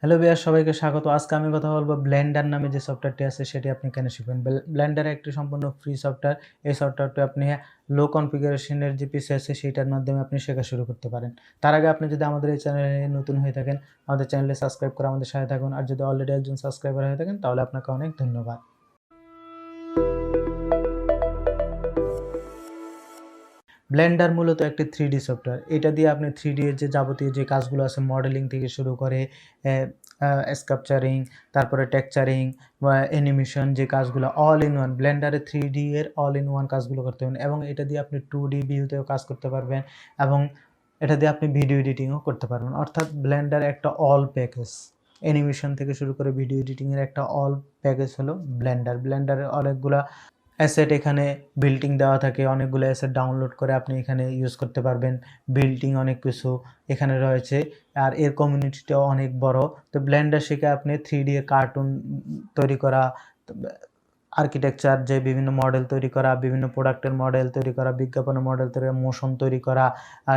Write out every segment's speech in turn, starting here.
Hello viewer, সবাইকে স্বাগত। আজকে আমি কথা বলবো ব্লেন্ডার নামে যে সফটওয়্যারটি আছে সেটি আপনি কেন শিখবেন। ব্লেন্ডার একটি সম্পূর্ণ ফ্রি সফটওয়্যার। এই সফটওয়্যারটি আপনি লো কনফিগারেশনের যে পিসি আছে সেটার মাধ্যমে আপনি শেখা শুরু করতে পারেন। তার আগে আপনি যদি আমাদের এই চ্যানেলে নতুন হয়ে থাকেন, আমাদের চ্যানেলে সাবস্ক্রাইব করে আমাদের সাথে থাকুন। আর যদি অলরেডি একজন সাবস্ক্রাইবার হয়ে থাকেন তাহলে আপনাকে অনেক ধন্যবাদ। ব্লেন্ডার মূলত একটি 3D সফটওয়্যার। এটা দিয়ে আপনি 3D এর যে যাবতীয় যে কাজগুলো আছে, মডেলিং থেকে শুরু করে স্কাল্পচারিং, তারপরে টেক্সচারিং বা অ্যানিমেশন যে কাজগুলো অল ইন ওয়ান ব্লেন্ডারে 3D এর অল ইন ওয়ান কাজগুলো করতে পারবেন এবং এটা দিয়ে আপনি 2D ভিউতেও কাজ করতে পারবেন এবং এটা দিয়ে আপনি ভিডিও এডিটিংও করতে পারবেন। অর্থাৎ ব্লেন্ডার একটা অল প্যাকেজ। অ্যানিমেশন থেকে শুরু করে ভিডিও এডিটিং এর একটা অল প্যাকেজ হলো ব্লেন্ডার। ব্লেন্ডারে অনেকগুলা অ্যাসেট এখানে বিল্ট-ইন দেওয়া থাকে। অনেকগুলো অ্যাসেট ডাউনলোড করে আপনি এখানে ইউজ করতে পারবেন। বিল্ট-ইন অনেক কিছু এখানে রয়েছে। আর এর কমিউনিটিটাও অনেক বড়। তো ব্লেন্ডার শিখে আপনি 3D এর কার্টুন তৈরি করা, আর্কিটেকচার যে বিভিন্ন মডেল তৈরি করা, বিভিন্ন প্রোডাক্টের মডেল তৈরি করা, বিজ্ঞাপনের মডেল তৈরি করা, মোশন তৈরি করা,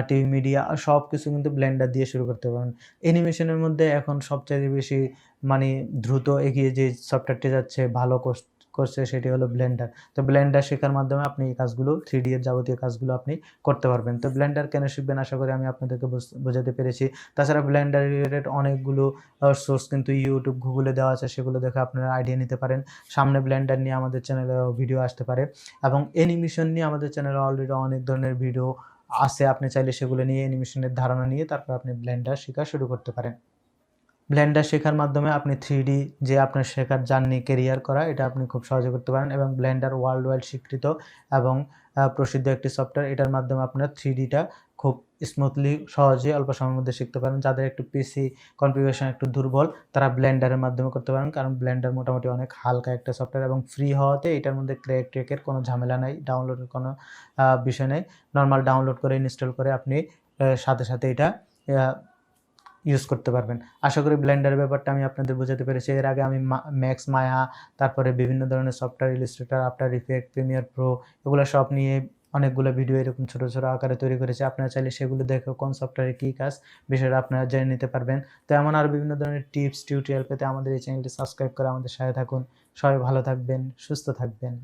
টিভি মিডিয়া সব কিছু কিন্তু ব্লেন্ডার দিয়ে শুরু করতে পারেন। অ্যানিমেশনের মধ্যে এখন সবচাইতে বেশি মানে দ্রুত এগিয়ে যে সফটওয়্যারটি যাচ্ছে, ভালো করছে সেটি হলো ব্লেন্ডার। তো ব্লেন্ডার শেখার মাধ্যমে আপনি এই কাজগুলো 3D এর যাবতীয় কাজগুলো আপনি করতে পারবেন। তো ব্লেন্ডার কেন শিখবেন আশা করি আমি আপনাদেরকে বোঝাতে পেরেছি। তাছাড়া ব্লেন্ডার রিলেটেড অনেকগুলো সোর্স কিন্তু ইউটিউব, গুগলে দেওয়া আছে, সেগুলো দেখে আপনারা আইডিয়া নিতে পারেন। সামনে ব্লেন্ডার নিয়ে আমাদের চ্যানেলে ভিডিও আসতে পারে এবং অ্যানিমেশন নিয়ে আমাদের চ্যানেলে অলরেডি অনেক ধরনের ভিডিও আছে। আপনি চাইলে সেগুলো নিয়ে অ্যানিমেশনের ধারণা নিয়ে তারপর আপনি ব্লেন্ডার শেখা শুরু করতে পারেন। ব্লেন্ডার শেখার মাধ্যমে আপনি 3D যে আপনার শেখার জার্নি ক্যারিয়ার করা এটা আপনি খুব সহজে করতে পারেন এবং ব্লেন্ডার ওয়ার্ল্ড ওয়াইড স্বীকৃত এবং প্রসিদ্ধ একটি সফটওয়্যার। এটার মাধ্যমে আপনার 3Dটা খুব স্মুথলি সহজে অল্প সময়ের মধ্যে শিখতে পারেন। যাদের একটু পিসি কনফিগারেশন একটু দুর্বল তারা ব্লেন্ডারের মাধ্যমে করতে পারেন, কারণ ব্লেন্ডার মোটামুটি অনেক হালকা একটা সফটওয়্যার এবং ফ্রি হওয়াতে এটার মধ্যে ক্র্যাক ট্র্যাকের কোনো ঝামেলা নাই, ডাউনলোডের কোনো বিষয় নেই। নর্মাল ডাউনলোড করে ইনস্টল করে আপনি সাথে সাথে এটা ইউজ করতে পারবেন। আশা করি ব্লেন্ডারের ব্যাপারটা আমি আপনাদের বোঝাতে পেরেছি। এর আগে আমি ম্যাক্স, মায়া, তারপরে বিভিন্ন ধরনের software, Illustrator, after effect, Premiere Pro এগুলো সব নিয়ে অনেকগুলো ভিডিও এরকম ছোটো ছোটো আকারে তৈরি করেছি। আপনারা চাইলে সেগুলো দেখে কোন সফটওয়্যারে কী কাজ বিষয়টা আপনারা জেনে নিতে পারবেন। তো এমন আরও বিভিন্ন ধরনের টিপস টিউটোরিয়াল পেতে আমাদের এই চ্যানেলটি সাবস্ক্রাইব করে আমাদের সাথে থাকুন। সবাই ভালো থাকবেন, সুস্থ থাকবেন।